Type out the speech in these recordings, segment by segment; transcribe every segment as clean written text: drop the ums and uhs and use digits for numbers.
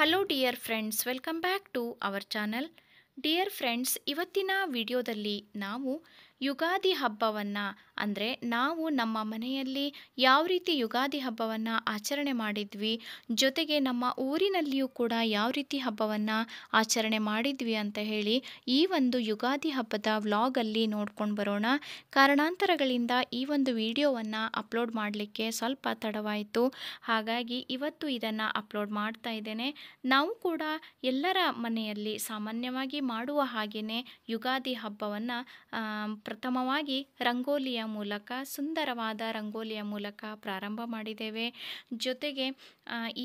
Hello dear friends, welcome back to our channel. Dear friends, ಇವತ್ತಿನ ವಿಡಿಯೋದಲ್ಲಿ ನಾವು ಯುಗಾದಿ ಹಬ್ಬವನ್ನು ಅಂದರೆ ನಾವು ನಮ್ಮ ಮನೆಯಲ್ಲಿ ಯಾವ ರೀತಿ ಯುಗಾದಿ ಹಬ್ಬವನ್ನು ಆಚರಣೆ ಮಾಡಿದ್ವಿ, ಜೊತೆಗೆ ನಮ್ಮ ಊರಿನಲ್ಲಿಯೂ ಕೂಡ ಯಾವ ರೀತಿ ಹಬ್ಬವನ್ನು ಆಚರಣೆ ಮಾಡಿದ್ವಿ ಅಂತ ಹೇಳಿ ಈ ಒಂದು ಯುಗಾದಿ ಹಬ್ಬದ ವ್ಲಾಗಲ್ಲಿ ನೋಡ್ಕೊಂಡು ಬರೋಣ. ಕಾರಣಾಂತರಗಳಿಂದ ಈ ಒಂದು ವಿಡಿಯೋವನ್ನು ಅಪ್ಲೋಡ್ ಮಾಡಲಿಕ್ಕೆ ಸ್ವಲ್ಪ ತಡವಾಯಿತು, ಹಾಗಾಗಿ ಇವತ್ತು ಇದನ್ನು ಅಪ್ಲೋಡ್ ಮಾಡ್ತಾ ಇದ್ದೇನೆ. ನಾವು ಕೂಡ ಎಲ್ಲರ ಮನೆಯಲ್ಲಿ ಸಾಮಾನ್ಯವಾಗಿ ಮಾಡುವ ಹಾಗೆಯೇ ಯುಗಾದಿ ಹಬ್ಬವನ್ನು ಪ್ರಥಮವಾಗಿ ರಂಗೋಲಿಯ ಮೂಲಕ, ಸುಂದರವಾದ ರಂಗೋಲಿಯ ಮೂಲಕ ಪ್ರಾರಂಭ ಮಾಡಿದ್ದೇವೆ. ಜೊತೆಗೆ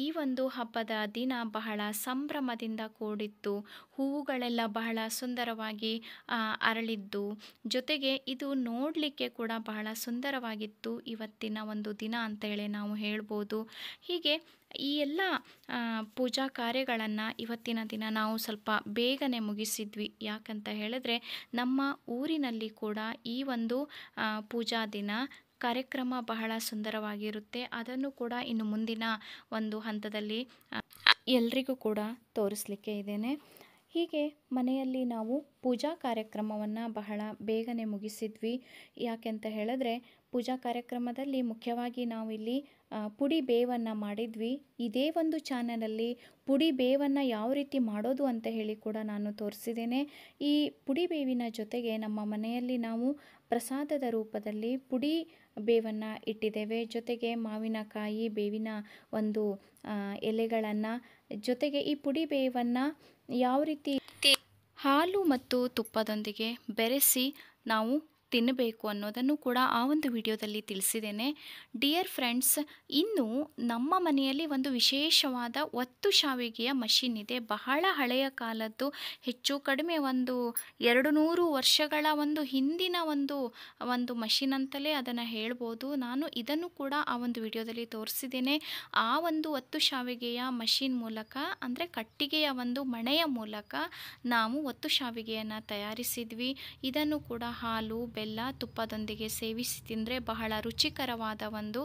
ಈ ಒಂದು ಹಬ್ಬದ ದಿನ ಬಹಳ ಸಂಭ್ರಮದಿಂದ ಕೂಡಿತ್ತು. ಹೂವುಗಳೆಲ್ಲ ಬಹಳ ಸುಂದರವಾಗಿ ಅರಳಿದ್ದು, ಜೊತೆಗೆ ಇದು ನೋಡಲಿಕ್ಕೆ ಕೂಡ ಬಹಳ ಸುಂದರವಾಗಿತ್ತು ಇವತ್ತಿನ ಒಂದು ದಿನ ಅಂತೇಳಿ ನಾವು ಹೇಳ್ಬೋದು. ಹೀಗೆ ಈ ಎಲ್ಲ ಪೂಜಾ ಕಾರ್ಯಗಳನ್ನು ಇವತ್ತಿನ ದಿನ ನಾವು ಸ್ವಲ್ಪ ಬೇಗನೆ ಮುಗಿಸಿದ್ವಿ. ಯಾಕಂತ ಹೇಳಿದ್ರೆ ನಮ್ಮ ಊರಿನಲ್ಲಿ ಕೂಡ ಈ ಒಂದು ಪೂಜಾ ದಿನ ಕಾರ್ಯಕ್ರಮ ಬಹಳ ಸುಂದರವಾಗಿರುತ್ತೆ. ಅದನ್ನು ಕೂಡ ಇನ್ನು ಮುಂದಿನ ಒಂದು ಹಂತದಲ್ಲಿ ಎಲ್ರಿಗೂ ಕೂಡ ತೋರಿಸಲಿಕ್ಕೆ ಇದ್ದೇನೆ. ಹೀಗೆ ಮನೆಯಲ್ಲಿ ನಾವು ಪೂಜಾ ಕಾರ್ಯಕ್ರಮವನ್ನು ಬಹಳ ಬೇಗನೆ ಮುಗಿಸಿದ್ವಿ. ಯಾಕೆಂತ ಹೇಳಿದ್ರೆ ಪೂಜಾ ಕಾರ್ಯಕ್ರಮದಲ್ಲಿ ಮುಖ್ಯವಾಗಿ ನಾವು ಇಲ್ಲಿ ಪುಡಿ ಬೇವನ್ನು ಮಾಡಿದ್ವಿ. ಇದೇ ಒಂದು ಚಾನಲಲ್ಲಿ ಪುಡಿ ಬೇವನ್ನು ಯಾವ ರೀತಿ ಮಾಡೋದು ಅಂತ ಹೇಳಿ ಕೂಡ ನಾನು ತೋರಿಸಿದ್ದೇನೆ. ಈ ಪುಡಿ ಬೇವಿನ ಜೊತೆಗೆ ನಮ್ಮ ಮನೆಯಲ್ಲಿ ನಾವು ಪ್ರಸಾದದ ರೂಪದಲ್ಲಿ ಪುಡಿ ಬೇವನ್ನು ಇಟ್ಟಿದ್ದೇವೆ. ಜೊತೆಗೆ ಮಾವಿನಕಾಯಿ, ಬೇವಿನ ಒಂದು ಎಲೆಗಳನ್ನು, ಜೊತೆಗೆ ಈ ಪುಡಿ ಬೇವನ್ನು ಯಾವ ರೀತಿ ಹಾಲು ಮತ್ತು ತುಪ್ಪದೊಂದಿಗೆ ಬೆರೆಸಿ ನಾವು ತಿನ್ನಬೇಕು ಅನ್ನೋದನ್ನು ಕೂಡ ಆ ಒಂದು ವಿಡಿಯೋದಲ್ಲಿ ತಿಳಿಸಿದ್ದೇನೆ. ಡಿಯರ್ ಫ್ರೆಂಡ್ಸ್, ಇನ್ನು ನಮ್ಮ ಮನೆಯಲ್ಲಿ ಒಂದು ವಿಶೇಷವಾದ ಒತ್ತು ಶಾವಿಗೆಯ ಮಷಿನ್ ಇದೆ. ಬಹಳ ಹಳೆಯ ಕಾಲದ್ದು, ಹೆಚ್ಚು ಕಡಿಮೆ ಒಂದು 200 ವರ್ಷಗಳ ಒಂದು ಹಿಂದಿನ ಒಂದು ಮಷಿನ್ ಅಂತಲೇ ಅದನ್ನು ಹೇಳ್ಬೋದು. ನಾನು ಇದನ್ನು ಕೂಡ ಆ ಒಂದು ವಿಡಿಯೋದಲ್ಲಿ ತೋರಿಸಿದ್ದೇನೆ. ಆ ಒಂದು ಒತ್ತು ಶಾವಿಗೆಯ ಮಷಿನ್ ಮೂಲಕ, ಅಂದರೆ ಕಟ್ಟಿಗೆಯ ಒಂದು ಮಣೆಯ ಮೂಲಕ ನಾವು ಒತ್ತು ಶಾವಿಗೆಯನ್ನು ತಯಾರಿಸಿದ್ವಿ. ಇದನ್ನು ಕೂಡ ಹಾಲು, ಬೆಲ್ಲ, ತುಪ್ಪದೊಂದಿಗೆ ಸೇವಿಸಿ ತಿಂದರೆ ಬಹಳ ರುಚಿಕರವಾದ ಒಂದು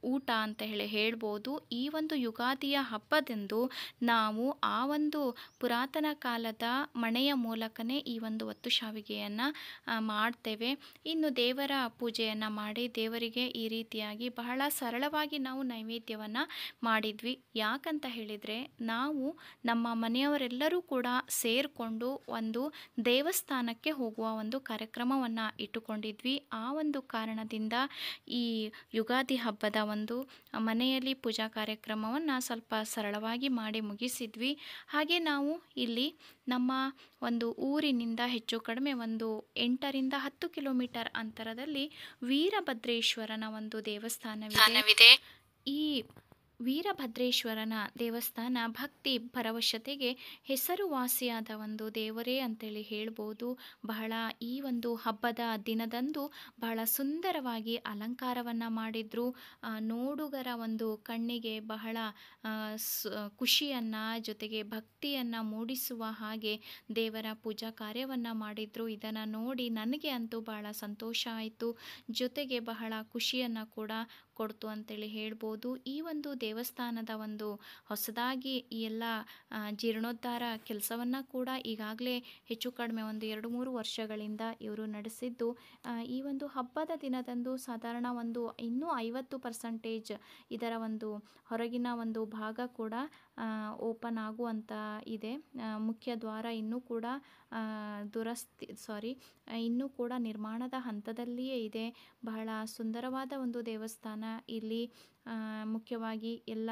ಊಟ ಅಂತ ಹೇಳ್ಬೋದು. ಈ ಒಂದು ಯುಗಾದಿಯ ಹಬ್ಬದಂದು ನಾವು ಆ ಒಂದು ಪುರಾತನ ಕಾಲದ ಮಣೆಯ ಮೂಲಕನೇ ಈ ಒಂದು ಒತ್ತು ಶಾವಿಗೆಯನ್ನು ಮಾಡ್ತೇವೆ. ಇನ್ನು ದೇವರ ಪೂಜೆಯನ್ನು ಮಾಡಿ ದೇವರಿಗೆ ಈ ರೀತಿಯಾಗಿ ಬಹಳ ಸರಳವಾಗಿ ನಾವು ನೈವೇದ್ಯವನ್ನು ಮಾಡಿದ್ವಿ. ಯಾಕಂತ ಹೇಳಿದರೆ ನಾವು ನಮ್ಮ ಮನೆಯವರೆಲ್ಲರೂ ಕೂಡ ಸೇರಿಕೊಂಡು ಒಂದು ದೇವಸ್ಥಾನಕ್ಕೆ ಹೋಗುವ ಒಂದು ಕಾರ್ಯಕ್ರಮವನ್ನು ಇಟ್ಟುಕೊಂಡಿದ್ವಿ. ಆ ಒಂದು ಕಾರಣದಿಂದ ಈ ಯುಗಾದಿ ಹಬ್ಬದ ಒಂದು ಮನೆಯಲ್ಲಿ ಪೂಜಾ ಕಾರ್ಯಕ್ರಮವನ್ನು ಸ್ವಲ್ಪ ಸರಳವಾಗಿ ಮಾಡಿ ಮುಗಿಸಿದ್ವಿ. ಹಾಗೆ ನಾವು ಇಲ್ಲಿ ನಮ್ಮ ಒಂದು ಊರಿನಿಂದ ಹೆಚ್ಚು ಕಡಿಮೆ ಒಂದು 8 ರಿಂದ 10 ಕಿಲೋಮೀಟರ್ ಅಂತರದಲ್ಲಿ ವೀರಭದ್ರೇಶ್ವರನ ಒಂದು ದೇವಸ್ಥಾನವಿದೆ. ಈ ವೀರಭದ್ರೇಶ್ವರನ ದೇವಸ್ಥಾನ ಭಕ್ತಿ ಪರವಶತೆಗೆ ಹೆಸರುವಾಸಿಯಾದ ಒಂದು ದೇವರೇ ಅಂತೇಳಿ ಹೇಳ್ಬೋದು. ಬಹಳ ಈ ಒಂದು ಹಬ್ಬದ ದಿನದಂದು ಬಹಳ ಸುಂದರವಾಗಿ ಅಲಂಕಾರವನ್ನು ಮಾಡಿದ್ರು. ನೋಡುಗರ ಒಂದು ಕಣ್ಣಿಗೆ ಬಹಳ ಖುಷಿಯನ್ನು, ಜೊತೆಗೆ ಭಕ್ತಿಯನ್ನು ಮೂಡಿಸುವ ಹಾಗೆ ದೇವರ ಪೂಜಾ ಕಾರ್ಯವನ್ನು ಮಾಡಿದ್ರು. ಇದನ್ನು ನೋಡಿ ನನಗೆ ಅಂತೂ ಬಹಳ ಸಂತೋಷ ಆಯಿತು, ಜೊತೆಗೆ ಬಹಳ ಖುಷಿಯನ್ನು ಕೂಡ ಕೊಡ್ತು ಅಂತೇಳಿ ಹೇಳ್ಬೋದು. ಈ ಒಂದು ದೇವಸ್ಥಾನದ ಒಂದು ಹೊಸದಾಗಿ ಈ ಎಲ್ಲ ಜೀರ್ಣೋದ್ಧಾರ ಕೆಲಸವನ್ನು ಕೂಡ ಈಗಾಗಲೇ ಹೆಚ್ಚು ಕಡಿಮೆ ಒಂದು 2-3 ವರ್ಷಗಳಿಂದ ಇವರು ನಡೆಸಿದ್ದು, ಈ ಒಂದು ಹಬ್ಬದ ದಿನದಂದು ಸಾಧಾರಣ ಒಂದು ಇನ್ನೂ 50% ಇದರ ಒಂದು ಹೊರಗಿನ ಒಂದು ಭಾಗ ಕೂಡ ಓಪನ್ ಆಗುವಂತ ಇದೆ. ಮುಖ್ಯ ದ್ವಾರ ಇನ್ನೂ ಕೂಡ ಇನ್ನೂ ಕೂಡ ನಿರ್ಮಾಣದ ಹಂತದಲ್ಲಿಯೇ ಇದೆ. ಬಹಳ ಸುಂದರವಾದ ಒಂದು ದೇವಸ್ಥಾನ. ಇಲ್ಲಿ ಮುಖ್ಯವಾಗಿ ಎಲ್ಲ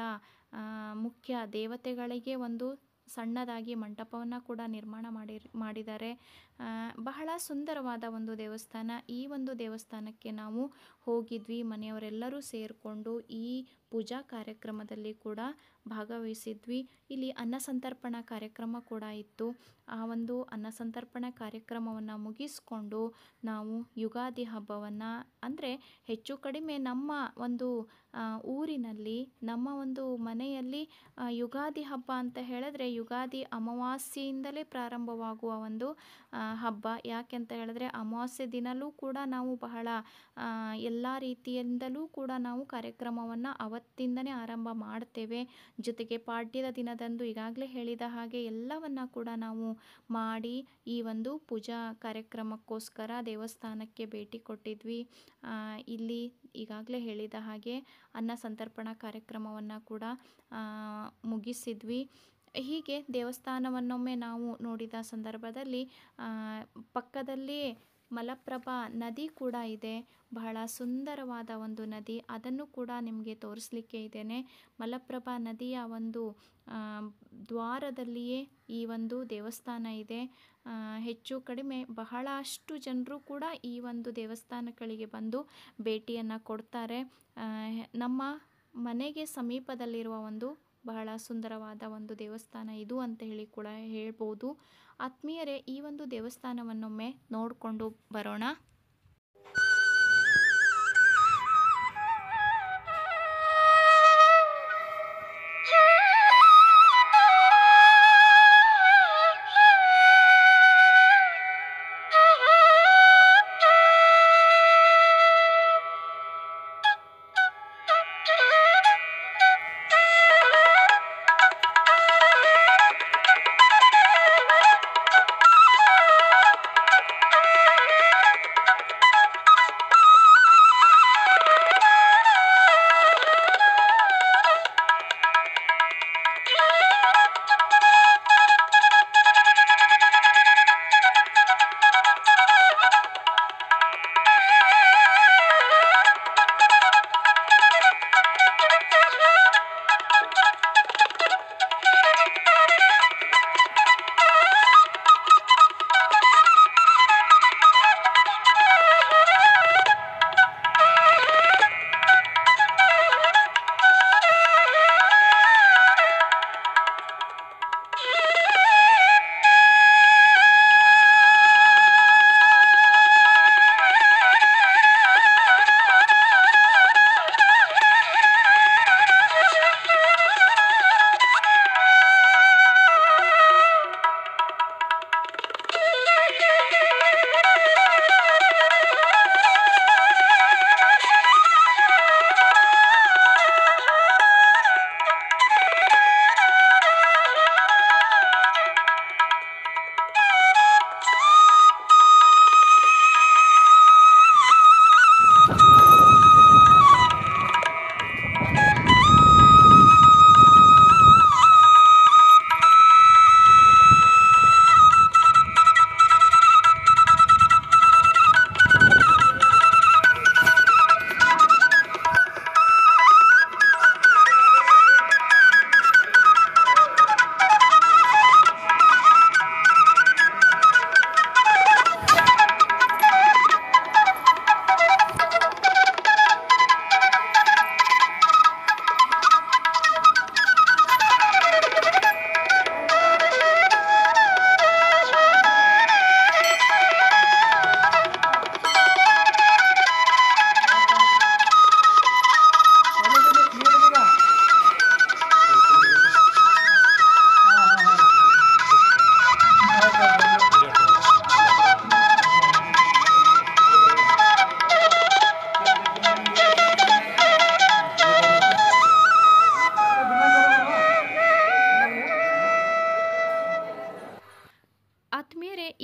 ಮುಖ್ಯ ದೇವತೆಗಳಿಗೆ ಒಂದು ಸಣ್ಣದಾಗಿ ಮಂಟಪವನ್ನು ಕೂಡ ನಿರ್ಮಾಣ ಮಾಡಿದ್ದಾರೆ. ಬಹಳ ಸುಂದರವಾದ ಒಂದು ದೇವಸ್ಥಾನ. ಈ ಒಂದು ದೇವಸ್ಥಾನಕ್ಕೆ ನಾವು ಹೋಗಿದ್ವಿ, ಮನೆಯವರೆಲ್ಲರೂ ಸೇರಿಕೊಂಡು ಈ ಪೂಜಾ ಕಾರ್ಯಕ್ರಮದಲ್ಲಿ ಕೂಡ ಭಾಗವಹಿಸಿದ್ವಿ. ಇಲ್ಲಿ ಅನ್ನಸಂತರ್ಪಣಾ ಕಾರ್ಯಕ್ರಮ ಕೂಡ ಇತ್ತು. ಆ ಒಂದು ಅನ್ನಸಂತರ್ಪಣಾ ಕಾರ್ಯಕ್ರಮವನ್ನು ಮುಗಿಸ್ಕೊಂಡು ನಾವು ಯುಗಾದಿ ಹಬ್ಬವನ್ನು, ಅಂದರೆ ಹೆಚ್ಚು ಕಡಿಮೆ ನಮ್ಮ ಒಂದು ಊರಿನಲ್ಲಿ, ನಮ್ಮ ಒಂದು ಮನೆಯಲ್ಲಿ ಯುಗಾದಿ ಹಬ್ಬ ಅಂತ ಹೇಳಿದ್ರೆ ಯುಗಾದಿ ಅಮಾವಾಸ್ಯೆಯಿಂದಲೇ ಪ್ರಾರಂಭವಾಗುವ ಒಂದು ಹಬ್ಬ. ಯಾಕೆಂತ ಹೇಳಿದ್ರೆ ಅಮಾವಾಸ್ಯೆ ದಿನವೂ ಕೂಡ ನಾವು ಬಹಳ ಎಲ್ಲ ರೀತಿಯಿಂದಲೂ ಕೂಡ ನಾವು ಕಾರ್ಯಕ್ರಮವನ್ನು ಅವತ್ತಿಂದನೇ ಆರಂಭ ಮಾಡ್ತೇವೆ. ಜೊತೆಗೆ ಪಾಡ್ಯದ ದಿನದಂದು ಈಗಾಗಲೇ ಹೇಳಿದ ಹಾಗೆ ಎಲ್ಲವನ್ನು ಕೂಡ ನಾವು ಮಾಡಿ ಈ ಒಂದು ಪೂಜಾ ಕಾರ್ಯಕ್ರಮಕ್ಕೋಸ್ಕರ ದೇವಸ್ಥಾನಕ್ಕೆ ಭೇಟಿ ಕೊಟ್ಟಿದ್ವಿ. ಇಲ್ಲಿ ಈಗಾಗಲೇ ಹೇಳಿದ ಹಾಗೆ ಅನ್ನ ಸಂತರ್ಪಣಾ ಕಾರ್ಯಕ್ರಮವನ್ನು ಕೂಡ ಮುಗಿಸಿದ್ವಿ. ಹೀಗೆ ದೇವಸ್ಥಾನವನ್ನೊಮ್ಮೆ ನಾವು ನೋಡಿದ ಸಂದರ್ಭದಲ್ಲಿ ಪಕ್ಕದಲ್ಲೇ ಮಲಪ್ರಭಾ ನದಿ ಕೂಡ ಇದೆ. ಬಹಳ ಸುಂದರವಾದ ಒಂದು ನದಿ, ಅದನ್ನು ಕೂಡ ನಿಮಗೆ ತೋರಿಸಲಿಕ್ಕೆ ಇದ್ದೇನೆ. ಮಲಪ್ರಭಾ ನದಿಯ ಒಂದು ದ್ವಾರದಲ್ಲಿಯೇ ಈ ಒಂದು ದೇವಸ್ಥಾನ ಇದೆ. ಹೆಚ್ಚು ಕಡಿಮೆ ಬಹಳಷ್ಟು ಜನರು ಕೂಡ ಈ ಒಂದು ದೇವಸ್ಥಾನಗಳಿಗೆ ಬಂದು ಭೇಟಿಯನ್ನು ಕೊಡ್ತಾರೆ. ನಮ್ಮ ಮನೆಗೆ ಸಮೀಪದಲ್ಲಿರುವ ಒಂದು ಬಹಳ ಸುಂದರವಾದ ಒಂದು ದೇವಸ್ಥಾನ ಇದು ಅಂತ ಹೇಳಿ ಕೂಡ ಹೇಳ್ಬೋದು. ಆತ್ಮೀಯರೇ, ಈ ಒಂದು ದೇವಸ್ಥಾನವನ್ನೊಮ್ಮೆ ನೋಡಿಕೊಂಡು ಬರೋಣ.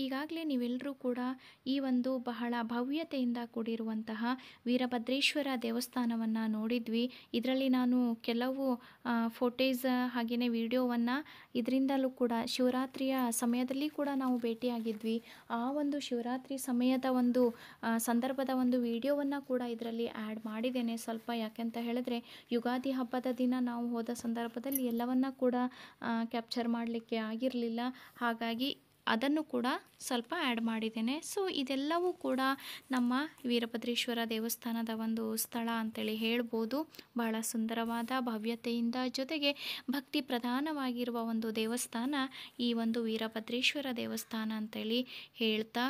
ಈಗಾಗಲೇ ನೀವೆಲ್ಲರೂ ಕೂಡ ಈ ಒಂದು ಬಹಳ ಭವ್ಯತೆಯಿಂದ ಕೂಡಿರುವಂತಹ ವೀರಭದ್ರೇಶ್ವರ ದೇವಸ್ಥಾನವನ್ನು ನೋಡಿದ್ವಿ. ಇದರಲ್ಲಿ ನಾನು ಕೆಲವು ಫೋಟೇಜ್ ಹಾಗೆಯೇ ವಿಡಿಯೋವನ್ನು ಇದರಿಂದಲೂ ಕೂಡ ಶಿವರಾತ್ರಿಯ ಸಮಯದಲ್ಲಿ ಕೂಡ ನಾವು ಭೇಟಿಯಾಗಿದ್ವಿ. ಆ ಒಂದು ಶಿವರಾತ್ರಿ ಸಮಯದ ಒಂದು ಸಂದರ್ಭದ ಒಂದು ವಿಡಿಯೋವನ್ನು ಕೂಡ ಇದರಲ್ಲಿ ಆ್ಯಡ್ ಮಾಡಿದ್ದೇನೆ ಸ್ವಲ್ಪ. ಯಾಕೆಂತ ಹೇಳಿದ್ರೆ ಯುಗಾದಿ ಹಬ್ಬದ ದಿನ ನಾವು ಹೋದ ಸಂದರ್ಭದಲ್ಲಿ ಎಲ್ಲವನ್ನ ಕೂಡ ಕ್ಯಾಪ್ಚರ್ ಮಾಡಲಿಕ್ಕೆ ಆಗಿರಲಿಲ್ಲ. ಹಾಗಾಗಿ ಅದನ್ನು ಕೂಡ ಸ್ವಲ್ಪ ಆ್ಯಡ್ ಮಾಡಿದ್ದೇನೆ. ಸೊ ಇದೆಲ್ಲವೂ ಕೂಡ ನಮ್ಮ ವೀರಭದ್ರೇಶ್ವರ ದೇವಸ್ಥಾನದ ಒಂದು ಸ್ಥಳ ಅಂತೇಳಿ ಹೇಳ್ಬೋದು. ಬಹಳ ಸುಂದರವಾದ ಭವ್ಯತೆಯಿಂದ ಜೊತೆಗೆ ಭಕ್ತಿ ಪ್ರಧಾನವಾಗಿರುವ ಒಂದು ದೇವಸ್ಥಾನ ಈ ಒಂದು ವೀರಭದ್ರೇಶ್ವರ ದೇವಸ್ಥಾನ ಅಂತೇಳಿ ಹೇಳ್ತಾ,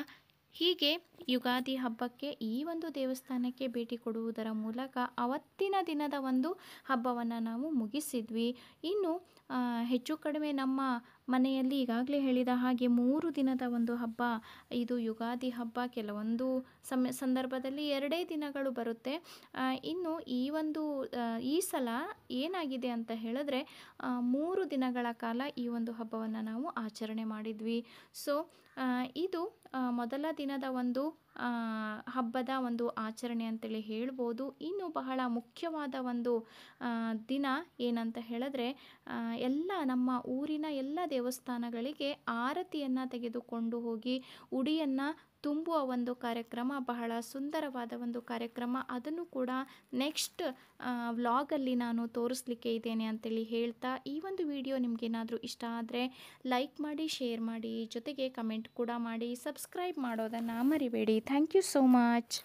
ಹೀಗೆ ಯುಗಾದಿ ಹಬ್ಬಕ್ಕೆ ಈ ಒಂದು ದೇವಸ್ಥಾನಕ್ಕೆ ಭೇಟಿ ಕೊಡುವುದರ ಮೂಲಕ ಅವತ್ತಿನ ದಿನದ ಒಂದು ಹಬ್ಬವನ್ನು ನಾವು ಮುಗಿಸಿದ್ವಿ. ಇನ್ನು ಹೆಚ್ಚು ಕಡಿಮೆ ನಮ್ಮ ಮನೆಯಲ್ಲಿ ಈಗಾಗಲೇ ಹೇಳಿದ ಹಾಗೆ 3 ದಿನದ ಒಂದು ಹಬ್ಬ ಇದು ಯುಗಾದಿ ಹಬ್ಬ. ಕೆಲವೊಂದು ಸಂದರ್ಭದಲ್ಲಿ 2 ದಿನಗಳು ಬರುತ್ತೆ. ಇನ್ನು ಈ ಸಲ ಏನಾಗಿದೆ ಅಂತ ಹೇಳಿದ್ರೆ 3 ದಿನಗಳ ಕಾಲ ಈ ಒಂದು ಹಬ್ಬವನ್ನು ನಾವು ಆಚರಣೆ ಮಾಡಿದ್ವಿ. ಸೊ ಇದು ಮೊದಲ ದಿನದ ಒಂದು ಹಬ್ಬದ ಒಂದು ಆಚರಣೆ ಅಂತೇಳಿ ಹೇಳ್ಬೋದು. ಇನ್ನು ಬಹಳ ಮುಖ್ಯವಾದ ಒಂದು ದಿನ ಏನಂತ ಹೇಳಿದ್ರೆ ಎಲ್ಲ ನಮ್ಮ ಊರಿನ ಎಲ್ಲ ದೇವಸ್ಥಾನಗಳಿಗೆ ಆರತಿಯನ್ನು ತೆಗೆದುಕೊಂಡು ಹೋಗಿ ಉಡಿಯನ್ನು ತುಂಬುವ ಒಂದು ಕಾರ್ಯಕ್ರಮ, ಬಹಳ ಸುಂದರವಾದ ಒಂದು ಕಾರ್ಯಕ್ರಮ. ಅದನ್ನು ಕೂಡ ನೆಕ್ಸ್ಟ್ ವ್ಲಾಗಲ್ಲಿ ನಾನು ತೋರಿಸ್ಲಿಕ್ಕೆ ಇದ್ದೇನೆ ಅಂತೇಳಿ ಹೇಳ್ತಾ, ಈ ಒಂದು ವಿಡಿಯೋ ನಿಮಗೇನಾದರೂ ಇಷ್ಟ ಆದರೆ ಲೈಕ್ ಮಾಡಿ, ಶೇರ್ ಮಾಡಿ, ಜೊತೆಗೆ ಕಮೆಂಟ್ ಕೂಡ ಮಾಡಿ, ಸಬ್ಸ್ಕ್ರೈಬ್ ಮಾಡೋದನ್ನು ಮರಿಬೇಡಿ. Thank you so much.